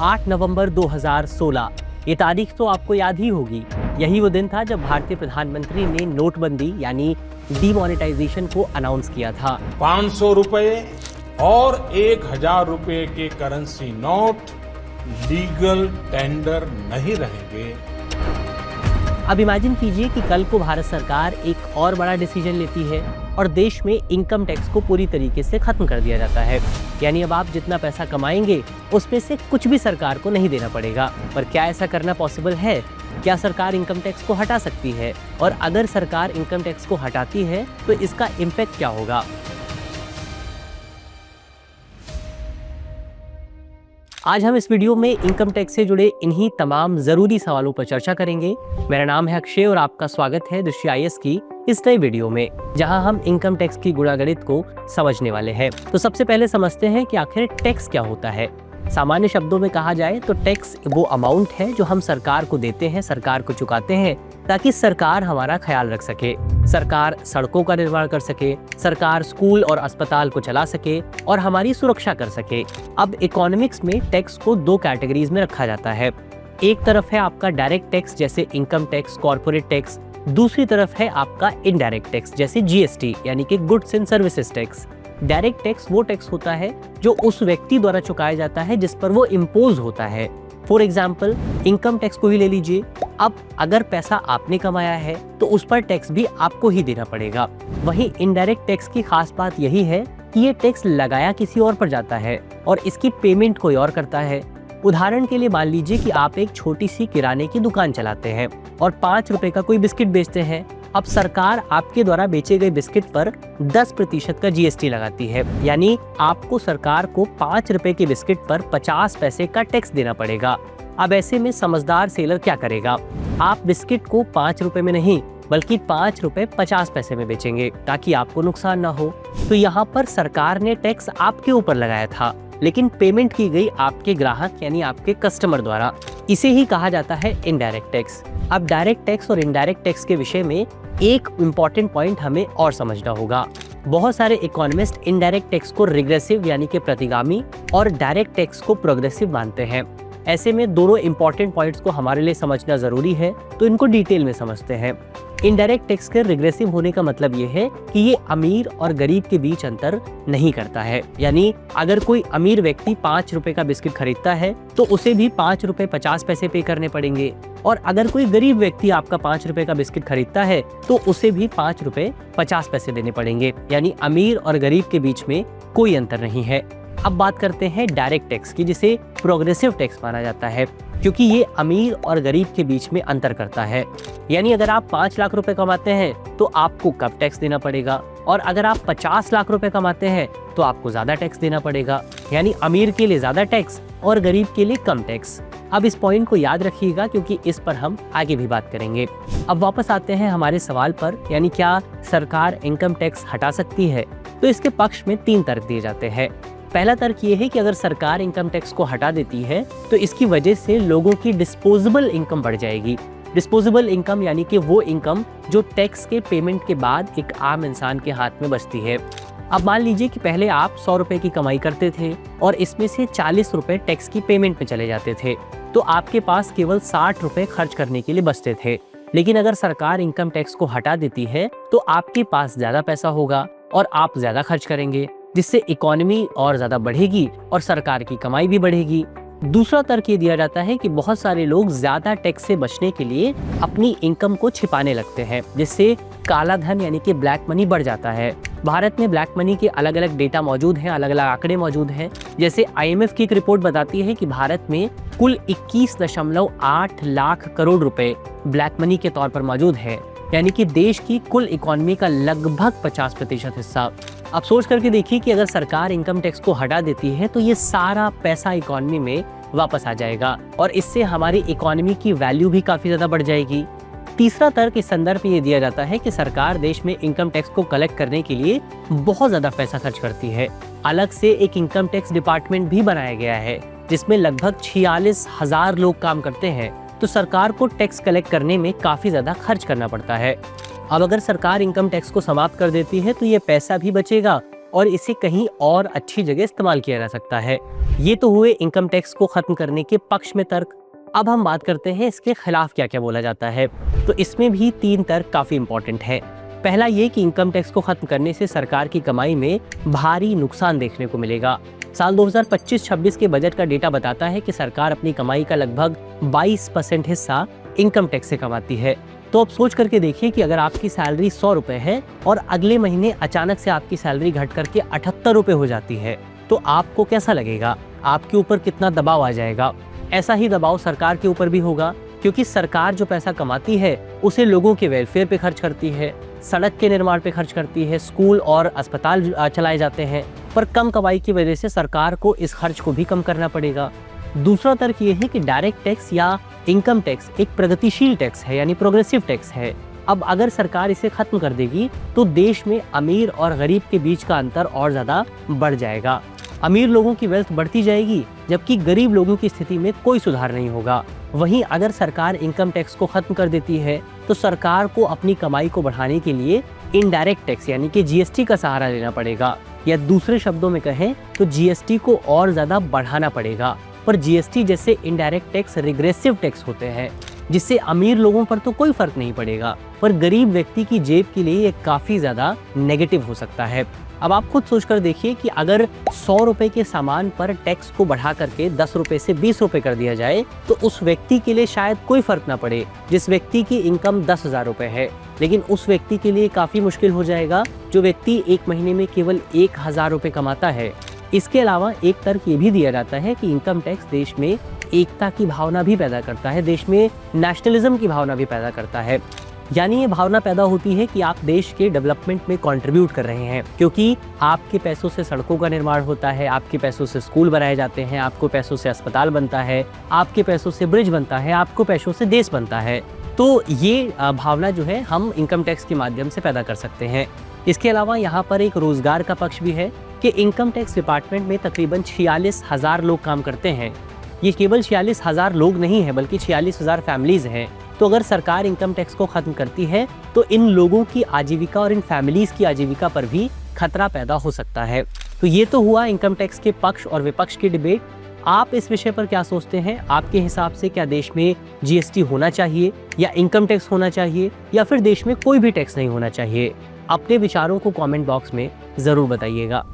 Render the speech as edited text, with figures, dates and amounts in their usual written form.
8 नवंबर 2016, ये तारीख तो आपको याद ही होगी। यही वो दिन था जब भारतीय प्रधानमंत्री ने नोटबंदी यानी डीमोनेटाइजेशन को अनाउंस किया था। 500 रुपए और 1000 रुपए के करेंसी नोट लीगल टेंडर नहीं रहेंगे। अब इमेजिन कीजिए कि कल को भारत सरकार एक और बड़ा डिसीजन लेती है और देश में इनकम टैक्स को पूरी तरीके से खत्म कर दिया जाता है। यानी अब आप जितना पैसा कमाएंगे उसमें से कुछ भी सरकार को नहीं देना पड़ेगा। पर क्या ऐसा करना पॉसिबल है? क्या सरकार इनकम टैक्स को हटा सकती है? और अगर सरकार इनकम टैक्स को हटाती है तो इसका इम्पैक्ट क्या होगा? आज हम इस वीडियो में इनकम टैक्स से जुड़े इन्हीं तमाम जरूरी सवालों पर चर्चा करेंगे। मेरा नाम है अक्षय और आपका स्वागत है दृश्य IAS की इस नई वीडियो में, जहां हम इनकम टैक्स की गुणागणित को समझने वाले हैं। तो सबसे पहले समझते हैं कि आखिर टैक्स क्या होता है। सामान्य शब्दों में कहा जाए तो टैक्स वो अमाउंट है जो हम सरकार को देते हैं, सरकार को चुकाते हैं ताकि सरकार हमारा ख्याल रख सके, सरकार सड़कों का निर्माण कर सके, सरकार स्कूल और अस्पताल को चला सके और हमारी सुरक्षा कर सके। अब इकोनॉमिक्स में टैक्स को दो कैटेगरीज में रखा जाता है। एक तरफ है आपका डायरेक्ट टैक्स जैसे इनकम टैक्स, कॉर्पोरेट टैक्स। दूसरी तरफ है आपका इनडायरेक्ट टैक्स जैसे GST यानी कि goods and services tax. Direct tax वो टैक्स होता है जो उस व्यक्ति द्वारा चुकाया जाता है जिस पर वो इम्पोज होता है। फॉर एग्जाम्पल इनकम टैक्स को ही ले लीजिए। अब अगर पैसा आपने कमाया है तो उस पर टैक्स भी आपको ही देना पड़ेगा। वहीं इनडायरेक्ट टैक्स की खास बात यही है कि ये टैक्स लगाया किसी और पर जाता है और इसकी पेमेंट कोई और करता है। उदाहरण के लिए मान लीजिए कि आप एक छोटी सी किराने की दुकान चलाते हैं और 5 रुपए का कोई बिस्किट बेचते हैं। अब सरकार आपके द्वारा बेचे गए बिस्किट पर 10% का GST लगाती है, यानी आपको सरकार को 5 रुपए के बिस्किट पर 50 पैसे का टैक्स देना पड़ेगा। अब ऐसे में समझदार सेलर क्या करेगा? आप बिस्किट को 5 रुपए में नहीं बल्कि 5 रुपए 50 पैसे में बेचेंगे ताकि आपको नुकसान ना हो। तो यहाँ पर सरकार ने टैक्स आपके ऊपर लगाया था लेकिन पेमेंट की गई आपके ग्राहक यानी आपके कस्टमर द्वारा। इसे ही कहा जाता है इनडायरेक्ट टैक्स। अब डायरेक्ट टैक्स और इनडायरेक्ट टैक्स के विषय में एक इम्पॉर्टेंट पॉइंट हमें और समझना होगा। बहुत सारे इकोनॉमिस्ट इनडायरेक्ट टैक्स को रिग्रेसिव यानी कि प्रतिगामी और डायरेक्ट टैक्स को प्रोग्रेसिव मानते हैं। ऐसे में दोनों इम्पॉर्टेंट पॉइंट्स को हमारे लिए समझना जरूरी है, तो इनको डिटेल में समझते हैं। इनडायरेक्ट टैक्स के रिग्रेसिव होने का मतलब ये है कि ये अमीर और गरीब के बीच अंतर नहीं करता है। यानी अगर कोई अमीर व्यक्ति 5 रुपए का बिस्किट खरीदता है तो उसे भी 5 रुपए 50 पैसे पे करने पड़ेंगे, और अगर कोई गरीब व्यक्ति आपका 5 रुपए का बिस्किट खरीदता है तो उसे भी 5 रुपए 50 पैसे देने पड़ेंगे। यानी अमीर और गरीब के बीच में कोई अंतर नहीं है। अब बात करते हैं डायरेक्ट टैक्स की, जिसे प्रोग्रेसिव टैक्स माना जाता है क्योंकि ये अमीर और गरीब के बीच में अंतर करता है। यानी अगर आप 5 लाख रुपए कमाते हैं तो आपको कम टैक्स देना पड़ेगा, और अगर आप 50 लाख रुपए कमाते हैं तो आपको ज्यादा टैक्स देना पड़ेगा। यानी अमीर के लिए ज्यादा टैक्स और गरीब के लिए कम टैक्स। अब इस पॉइंट को याद रखिएगा क्योंकि इस पर हम आगे भी बात करेंगे। अब वापस आते हैं हमारे सवाल पर, यानी क्या सरकार इनकम टैक्स हटा सकती है? तो इसके पक्ष में 3 तर्क दिए जाते हैं। पहला तर्क ये है कि अगर सरकार इनकम टैक्स को हटा देती है तो इसकी वजह से लोगों की डिस्पोजेबल इनकम बढ़ जाएगी। डिस्पोजेबल इनकम यानी कि वो इनकम जो टैक्स के पेमेंट के बाद एक आम इंसान के हाथ में बचती है। अब मान लीजिए कि पहले आप 100 रुपए की कमाई करते थे और इसमें से 40 रुपए टैक्स की पेमेंट में चले जाते थे, तो आपके पास केवल 60 रुपए खर्च करने के लिए बचते थे। लेकिन अगर सरकार इनकम टैक्स को हटा देती है तो आपके पास ज्यादा पैसा होगा और आप ज्यादा खर्च करेंगे, जिससे इकोनॉमी और ज्यादा बढ़ेगी और सरकार की कमाई भी बढ़ेगी। दूसरा तर्क ये दिया जाता है कि बहुत सारे लोग ज्यादा टैक्स से बचने के लिए अपनी इनकम को छिपाने लगते हैं, जिससे काला धन यानी कि ब्लैक मनी बढ़ जाता है। भारत में ब्लैक मनी के अलग अलग डेटा मौजूद हैं, अलग अलग आंकड़े मौजूद हैं। जैसे IMF की एक रिपोर्ट बताती है कि भारत में कुल 21.8 लाख करोड़ रुपए ब्लैक मनी के तौर पर मौजूद है, यानी कि देश की कुल इकोनॉमी का लगभग 50% हिस्सा। अब सोच करके देखिए कि अगर सरकार इनकम टैक्स को हटा देती है तो ये सारा पैसा इकोनॉमी में वापस आ जाएगा और इससे हमारी इकोनॉमी की वैल्यू भी काफी ज्यादा बढ़ जाएगी। तीसरा तर्क इस संदर्भ में ये दिया जाता है कि सरकार देश में इनकम टैक्स को कलेक्ट करने के लिए बहुत ज्यादा पैसा खर्च करती है। अलग से एक इनकम टैक्स डिपार्टमेंट भी बनाया गया है जिसमें लगभग 46,000 लोग काम करते हैं, तो सरकार को टैक्स कलेक्ट करने में काफी ज्यादा खर्च करना पड़ता है। अब अगर सरकार इनकम टैक्स को समाप्त कर देती है तो ये पैसा भी बचेगा और इसे कहीं और अच्छी जगह इस्तेमाल किया जा सकता है। ये तो हुए इनकम टैक्स को खत्म करने के पक्ष में तर्क। अब हम बात करते हैं इसके खिलाफ क्या क्या बोला जाता है। तो इसमें भी 3 तर्क काफी इंपॉर्टेंट है। पहला ये कि इनकम टैक्स को खत्म करने से सरकार की कमाई में भारी नुकसान देखने को मिलेगा। साल 2025-26 के बजट का डेटा बताता है कि सरकार अपनी कमाई का लगभग 22% हिस्सा इनकम टैक्स से कमाती है। तो अब सोच करके देखिए कि अगर आपकी सैलरी 100 रुपए है और अगले महीने अचानक से आपकी सैलरी घट करके 78 रुपए हो जाती है, तो आपको कैसा लगेगा? आपके ऊपर कितना दबाव आ जाएगा? ऐसा ही दबाव सरकार के ऊपर भी होगा, क्योंकि सरकार जो पैसा कमाती है उसे लोगों के वेलफेयर पे खर्च करती है, सड़क के निर्माण पे खर्च करती है, स्कूल और अस्पताल चलाए जाते हैं। पर कम कमाई की वजह से सरकार को इस खर्च को भी कम करना पड़ेगा। दूसरा तर्क ये है कि डायरेक्ट टैक्स या इनकम टैक्स एक प्रगतिशील टैक्स है, यानी प्रोग्रेसिव टैक्स है। अब अगर सरकार इसे खत्म कर देगी तो देश में अमीर और गरीब के बीच का अंतर और ज्यादा बढ़ जाएगा। अमीर लोगों की वेल्थ बढ़ती जाएगी, जबकि गरीब लोगों की स्थिति में कोई सुधार नहीं होगा। वहीं अगर सरकार इनकम टैक्स को खत्म कर देती है तो सरकार को अपनी कमाई को बढ़ाने के लिए इनडायरेक्ट टैक्स यानी कि जीएसटी का सहारा लेना पड़ेगा, या दूसरे शब्दों में कहें तो जीएसटी को और ज्यादा बढ़ाना पड़ेगा। पर जीएसटी जैसे इनडायरेक्ट टैक्स रिग्रेसिव टैक्स होते हैं, जिससे अमीर लोगों पर तो कोई फर्क नहीं पड़ेगा, पर गरीब व्यक्ति की जेब के लिए ये काफी ज्यादा नेगेटिव हो सकता है। अब आप खुद सोचकर देखिए कि अगर 100 रुपए के सामान पर टैक्स को बढ़ा करके 10 रुपए से 20 रुपए कर दिया जाए तो उस व्यक्ति के लिए शायद कोई फर्क ना पड़े जिस व्यक्ति की इनकम 10,000 रुपए है, लेकिन उस व्यक्ति के लिए काफी मुश्किल हो जाएगा जो व्यक्ति एक महीने में केवल 1,000 रुपए कमाता है। इसके अलावा एक तर्क ये भी दिया जाता है कि इनकम टैक्स देश में एकता की भावना भी पैदा करता है, देश में नेशनलिज्म की भावना भी पैदा करता है। यानी ये भावना पैदा होती है कि आप देश के डेवलपमेंट में कंट्रीब्यूट कर रहे हैं, क्योंकि आपके पैसों से सड़कों का निर्माण होता है, आपके पैसों से स्कूल बनाए जाते हैं, आपको पैसों से अस्पताल बनता है, आपके पैसों से ब्रिज बनता है, आपको पैसों से देश बनता है। तो ये भावना जो है हम इनकम टैक्स के माध्यम से पैदा कर सकते हैं। इसके अलावा यहाँ पर एक रोजगार का पक्ष भी है कि इनकम टैक्स डिपार्टमेंट में तकरीबन 46,000 लोग काम करते हैं। ये केवल 46,000 लोग नहीं है, बल्कि 46,000 फैमिलीज हैं। तो अगर सरकार इनकम टैक्स को खत्म करती है तो इन लोगों की आजीविका और इन फैमिलीज की आजीविका पर भी खतरा पैदा हो सकता है। तो ये तो हुआ इनकम टैक्स के पक्ष और विपक्ष की डिबेट। आप इस विषय पर क्या सोचते हैं? आपके हिसाब से क्या देश में जीएसटी होना चाहिए या इनकम टैक्स होना चाहिए, या फिर देश में कोई भी टैक्स नहीं होना चाहिए? अपने विचारों को कमेंट बॉक्स में जरूर बताइएगा।